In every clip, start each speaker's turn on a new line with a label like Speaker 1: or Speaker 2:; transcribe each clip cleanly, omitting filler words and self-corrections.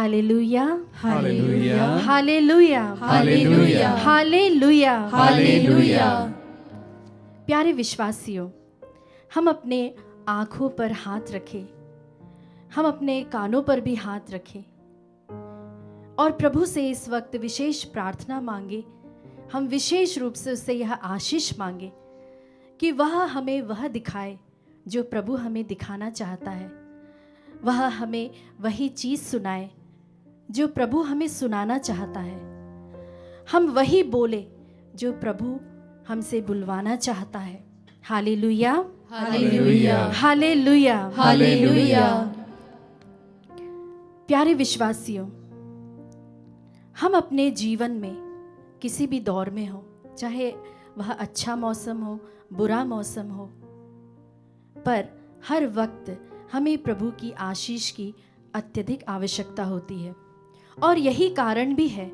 Speaker 1: Hallelujah,
Speaker 2: hallelujah,
Speaker 1: hallelujah,
Speaker 2: hallelujah,
Speaker 1: hallelujah,
Speaker 2: hallelujah.
Speaker 1: प्यारे विश्वासियों, हम अपने आँखों पर हाथ रखें, हम अपने कानों पर भी हाथ रखें और प्रभु से इस वक्त विशेष प्रार्थना मांगे। हम विशेष रूप से उससे यह आशीष मांगे कि वह हमें वह दिखाए जो प्रभु हमें दिखाना चाहता है। वह हमें वही चीज़ सुनाए जो प्रभु हमें सुनाना चाहता है। हम वही बोले जो प्रभु हमसे बुलवाना चाहता है। Hallelujah,
Speaker 2: hallelujah,
Speaker 1: hallelujah,
Speaker 2: hallelujah.
Speaker 1: प्यारे विश्वासियों, हम अपने जीवन में किसी भी दौर में हो, चाहे वह अच्छा मौसम हो, बुरा मौसम हो, पर हर वक्त हमें प्रभु की आशीष की अत्यधिक आवश्यकता होती है। और यही कारण भी है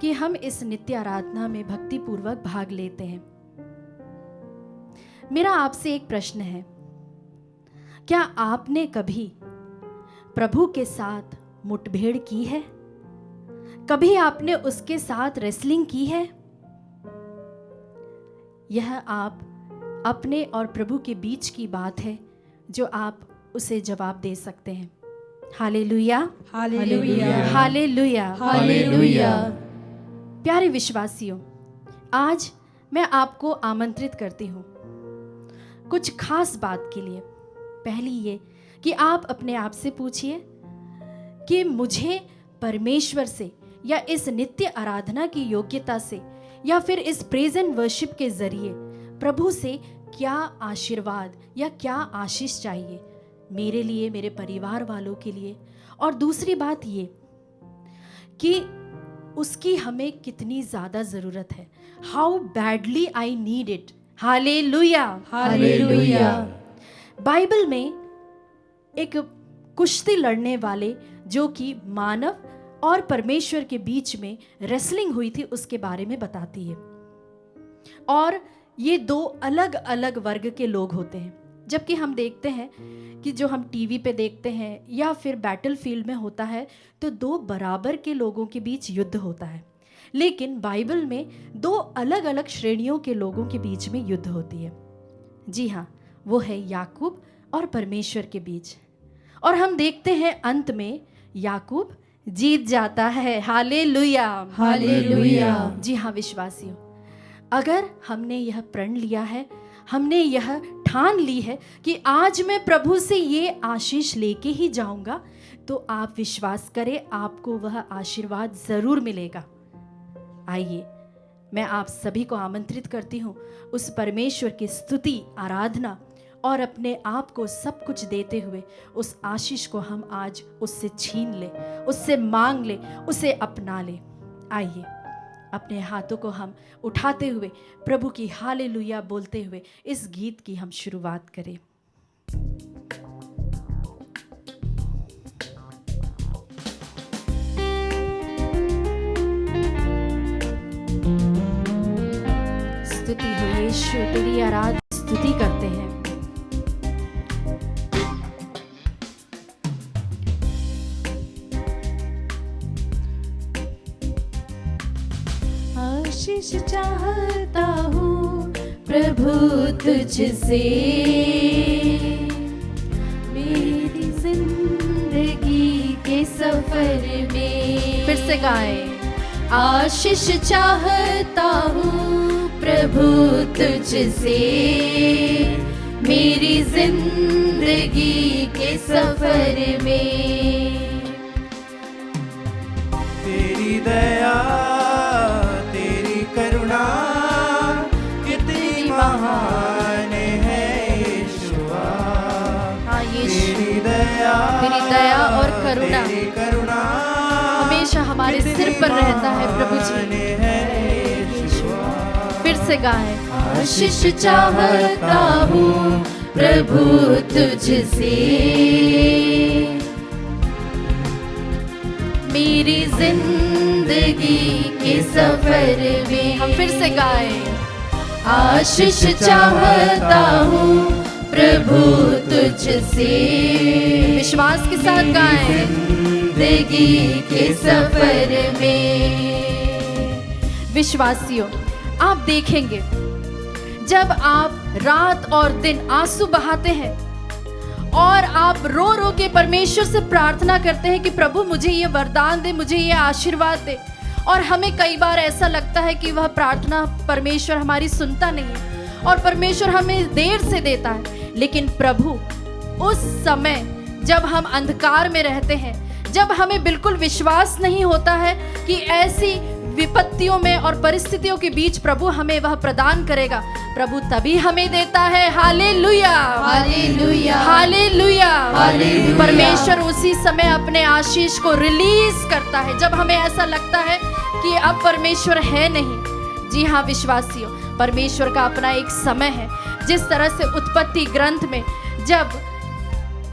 Speaker 1: कि हम इस नित्य आराधना में भक्तिपूर्वक भाग लेते हैं। मेरा आपसे एक प्रश्न है, क्या आपने कभी प्रभु के साथ मुठभेड़ की है? कभी आपने उसके साथ रेसलिंग की है? यह आप अपने और प्रभु के बीच की बात है जो आप उसे जवाब दे सकते हैं। Hallelujah,
Speaker 2: hallelujah,
Speaker 1: hallelujah,
Speaker 2: hallelujah.
Speaker 1: प्यारे विश्वासियों, आज मैं आपको आमंत्रित करती हूँ कुछ खास बात के लिए। पहली ये कि आप अपने आप से पूछिए कि मुझे परमेश्वर से या इस नित्य आराधना की योग्यता से या फिर इस प्रेज एंड वर्शिप के जरिए प्रभु से क्या आशीर्वाद या क्या आशीष चाहिए मेरे लिए, मेरे परिवार वालों के लिए। और दूसरी बात ये कि उसकी हमें कितनी ज़्यादा ज़रूरत है। How badly I need it. Hallelujah,
Speaker 2: hallelujah.
Speaker 1: Bible में एक कुश्ती लड़ने वाले जो कि मानव और परमेश्वर के बीच में रेसलिंग हुई थी उसके बारे में बताती है। और ये दो अलग अलग वर्ग के लोग होते हैं। जबकि हम देखते हैं कि जो हम टीवी पे देखते हैं या फिर बैटलफील्ड में होता है तो दो बराबर के लोगों के बीच युद्ध होता है, लेकिन बाइबल में दो अलग अलग श्रेणियों के लोगों के बीच में युद्ध होती है। जी हाँ, वो है याकूब और परमेश्वर के बीच। और हम देखते हैं अंत में याकूब जीत जाता है। Hallelujah,
Speaker 2: hallelujah.
Speaker 1: जी हाँ विश्वासियों, अगर हमने यह प्रण लिया है, हमने यह ठान ली है कि आज मैं प्रभु से ये आशीष लेके ही जाऊंगा, तो आप विश्वास करें आपको वह आशीर्वाद जरूर मिलेगा। आइए, मैं आप सभी को आमंत्रित करती हूँ उस परमेश्वर की स्तुति, आराधना और अपने आप को सब कुछ देते हुए उस आशीष को हम आज उससे छीन ले, उससे मांग ले, उसे अपना ले। आइए, अपने हाथों को हम उठाते हुए प्रभु की हालेलुया बोलते हुए इस गीत की हम शुरुआत करें। स्तुति हो यीशु, तेरी आराधना स्तुति करते हैं। आशीष चाहता हूँ प्रभु तुझसे, मेरी जिंदगी के सफर में। फिर से गाए। आशीष चाहता हूँ प्रभु तुझसे, मेरी जिंदगी के सफर में।
Speaker 2: तेरी दया, तेरी करुणा कितनी महान है यीशुआ।
Speaker 1: हाँ यीशु,
Speaker 2: तेरी दया,
Speaker 1: तेरी दया और करुणा
Speaker 2: तेरी करुणा
Speaker 1: हमेशा हमारे सिर पर रहता है प्रभु जी। फिर से गाए। आशीष चाहता हूँ प्रभु तुझसे, मेरी जिंदगी के सफर में। हम फिर से गाए। आशीष चाहता हूँ प्रभु तुझसे, विश्वास के साथ गाएं।
Speaker 3: जिंदगी के सफर में।
Speaker 1: विश्वासियों, आप देखेंगे जब आप रात और दिन आंसू बहाते हैं और आप रो रो के परमेश्वर से प्रार्थना करते हैं कि प्रभु मुझे ये वरदान दे, मुझे ये आशीर्वाद दे, और हमें कई बार ऐसा लगता है कि वह प्रार्थना परमेश्वर हमारी सुनता नहीं है और परमेश्वर हमें देर से देता है। लेकिन प्रभु उस समय जब हम अंधकार में रहते हैं, जब हमें बिल्कुल विश्वास नहीं होता है कि ऐसी विपत्तियों में और परिस्थितियों के बीच प्रभु हमें वह प्रदान करेगा, प्रभु तभी हमें देता है। Hallelujah,
Speaker 3: hallelujah,
Speaker 1: hallelujah.
Speaker 3: हालेलुया।
Speaker 1: परमेश्वर उसी समय अपने आशीष को रिलीज करता है जब हमें ऐसा लगता है कि अब परमेश्वर है नहीं। जी हाँ विश्वासियों, परमेश्वर का अपना एक समय है। जिस तरह से उत्पत्ति ग्रंथ में जब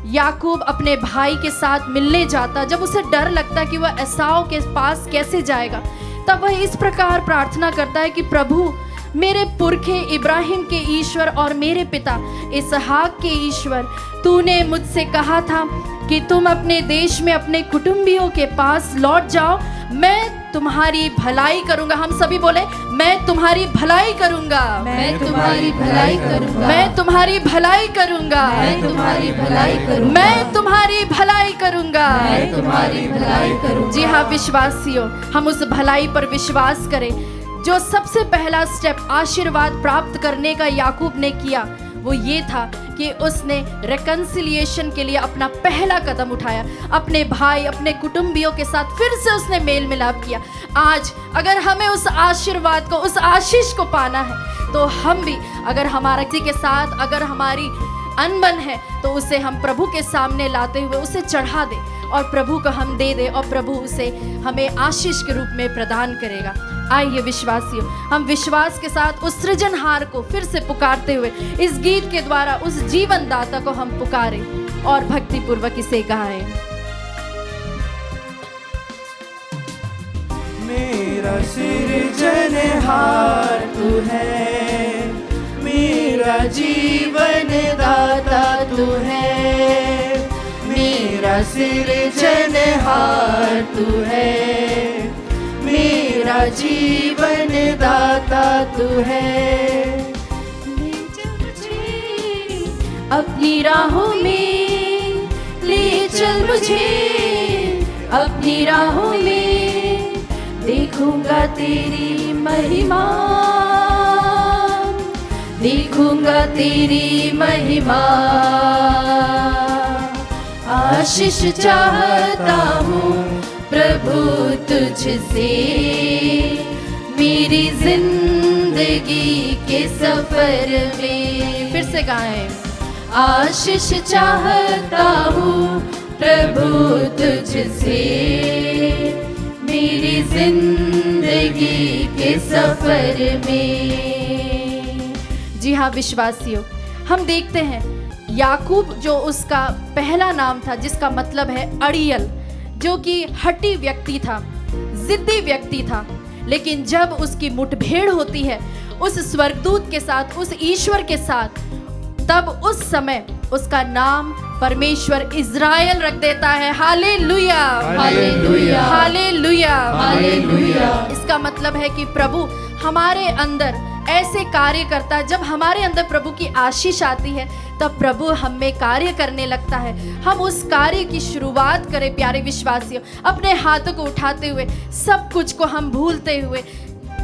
Speaker 1: याकूब अपने भाई के साथ मिलने जाता, जब उसे डर लगता कि वह एसाव के पास कैसे जाएगा, तब वह इस प्रकार प्रार्थना करता है कि प्रभु मेरे पुरखे इब्राहिम के ईश्वर और मेरे पिता इसहाक के ईश्वर, तूने मुझसे कहा था कि तुम अपने देश में अपने कुटुंबियों के पास लौट जाओ, मैं तुम्हारी भलाई करूंगा। हम सभी बोले, मैं तुम्हारी भलाई करूंगा,
Speaker 3: मैं तुम्हारी भलाई करूंगा,
Speaker 1: मैं तुम्हारी भलाई करूंगा,
Speaker 3: मैं तुम्हारी भलाई करूंगा,
Speaker 1: मैं तुम्हारी भलाई करूंगा,
Speaker 3: मैं तुम्हारी भलाई करूंगा।
Speaker 1: जी हाँ विश्वासियों, हम उस भलाई पर विश्वास करें। जो सबसे पहला स्टेप आशीर्वाद प्राप्त करने का याकूब ने किया वो ये था कि उसने रिकंसिलिएशन के लिए अपना पहला कदम उठाया। अपने भाई, अपने कुटुंबियों के साथ फिर से उसने मेल मिलाप किया। आज अगर हमें उस आशीर्वाद को, उस आशीष को पाना है, तो हम भी अगर हमारा किसी के साथ अगर हमारी अनबन है तो उसे हम प्रभु के सामने लाते हुए उसे चढ़ा दे और प्रभु को हम दे दे और प्रभु उसे हमें आशीष के रूप में प्रदान करेगा। आइए विश्वासियों, हम विश्वास के साथ उस सृजनहार को फिर से पुकारते हुए इस गीत के द्वारा उस जीवन दाता को हम पुकारें और भक्ति पूर्वक इसे गाएं।
Speaker 2: मेरा सृजनहार तू है, मेरा जीवन दाता तू है, मेरा सृजनहार तू है, मेरा जीवन दाता तू है।
Speaker 1: ले चल मुझे अपनी राहों में, ले चल मुझे अपनी राहों में, देखूंगा तेरी महिमा, देखूंगा तेरी महिमा। आशीष चाहता हूँ प्रभु तुझसे, मेरी जिंदगी के सफर में। फिर से गाएं। आशीष चाहता हूँ प्रभु तुझसे, मेरी जिंदगी के सफर में। जी हाँ विश्वासियों, हम देखते हैं याकूब जो उसका पहला नाम था, जिसका मतलब है अड़ियल, जो कि हठी व्यक्ति था, जिद्दी व्यक्ति था, लेकिन जब उसकी मुठभेड़ होती है उस स्वर्गदूत के साथ, उस ईश्वर के साथ, तब उस समय उसका नाम परमेश्वर इज़राइल रख देता है। Hallelujah,
Speaker 3: hallelujah,
Speaker 1: hallelujah,
Speaker 3: hallelujah.
Speaker 1: इसका मतलब है कि प्रभु हमारे अंदर ऐसे कार्य करता है। जब हमारे अंदर प्रभु की आशीष आती है तब प्रभु हम में कार्य करने लगता है। हम उस कार्य की शुरुआत करें प्यारे विश्वासियों, अपने हाथों को उठाते हुए, सब कुछ को हम भूलते हुए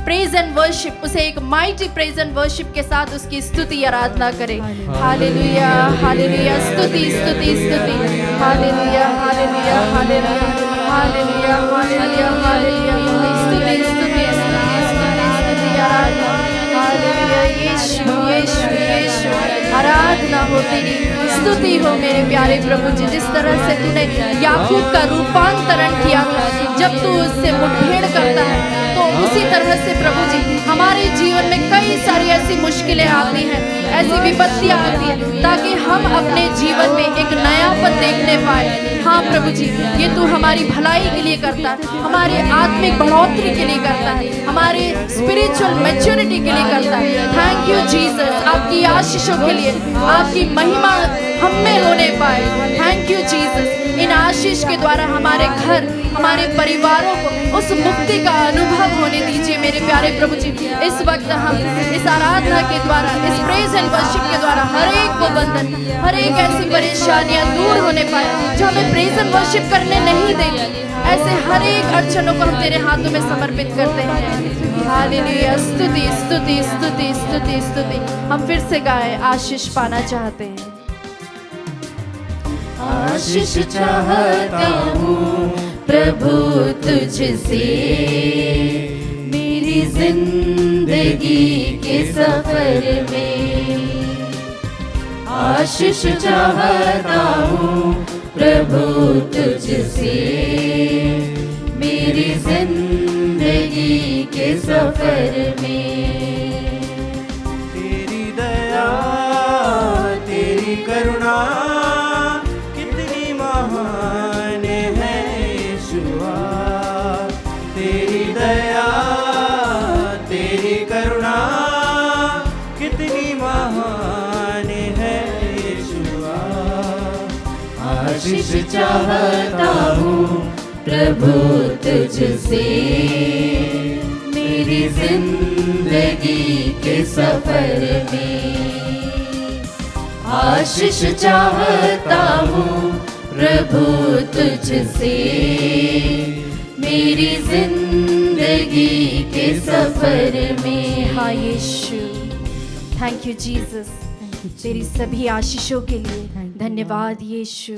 Speaker 1: प्रेज एंड वर्शिप, उसे एक माइटी प्रेज एंड वर्शिप के साथ उसकी स्तुति आराधना करें। हालेलुया, हालेलुया, स्तुति स्तुति स्तुति, hallelujah, hallelujah, hallelujah, hallelujah, hallelujah, hallelujah, स्तुति स्तुति स्तुति आराधना। हालेलुया, यीशु यीशु यीशु, आराधना हो तेरी, स्तुति हो मेरे प्यारे प्रभु जी। जिस तरह से तूने याकूब का रूपांतरण किया था, जब तू उससे मुठभेड़ करता है, तो उसी तरह से प्रभु जी हमारे जीवन में कई सारी ऐसी मुश्किलें आती हैं, ऐसी विपत्तियां आती हैं, ताकि हम अपने जीवन में एक नयापन देखने पाए। हाँ प्रभु जी, ये तू हमारी भलाई के लिए करता है, हमारे आत्मिक बढ़ोतरी के लिए करता है, हमारे स्पिरिचुअल मैच्योरिटी के लिए करता है। थैंक यू जीसस, आपकी आशीषों के लिए, आपकी महिमा हम में होने पाए। थैंक यू जीसस, इन आशीष के द्वारा हमारे घर, हमारे परिवारों को उस मुक्ति का अनुभव होने दीजिए मेरे प्यारे प्रभु जी। इस वक्त हम इस आराधना के द्वारा, इस प्रेज एंड वर्शिप के द्वारा हर एक को बंधन, हर एक ऐसी परेशानियां दूर होने पाए जो हमें प्रेज एंड वर्शिप करने नहीं देती। ऐसे हर एक अड़चनों को हम तेरे हाथों में समर्पित करते हैं। हालेलुया, स्तुति स्तुति स्तुति स्तुति स्तुति। हम फिर से गाएं, आशीष पाना चाहते हैं।
Speaker 2: आशीष चाहता हूँ प्रभु तुझसे, मेरी जिंदगी के सफर में। आशीष चाहता हूँ प्रभु तुझसे, मेरी जिंदगी के सफर में। तेरी दया तेरी करुणा कितनी महान है यीशुआ। तेरी दया तेरी करुणा कितनी महान है यीशुआ। आशीष चाहता हूँ प्रभु तुझसे, मेरी जिंदगी के सफर में। आशीष चाहता हूँ प्रभु तुझसे, मेरी जिंदगी के सफर में।
Speaker 1: हाँ यीशु, थैंक यू जीसस, तेरी सभी आशीषों के लिए धन्यवाद यीशु।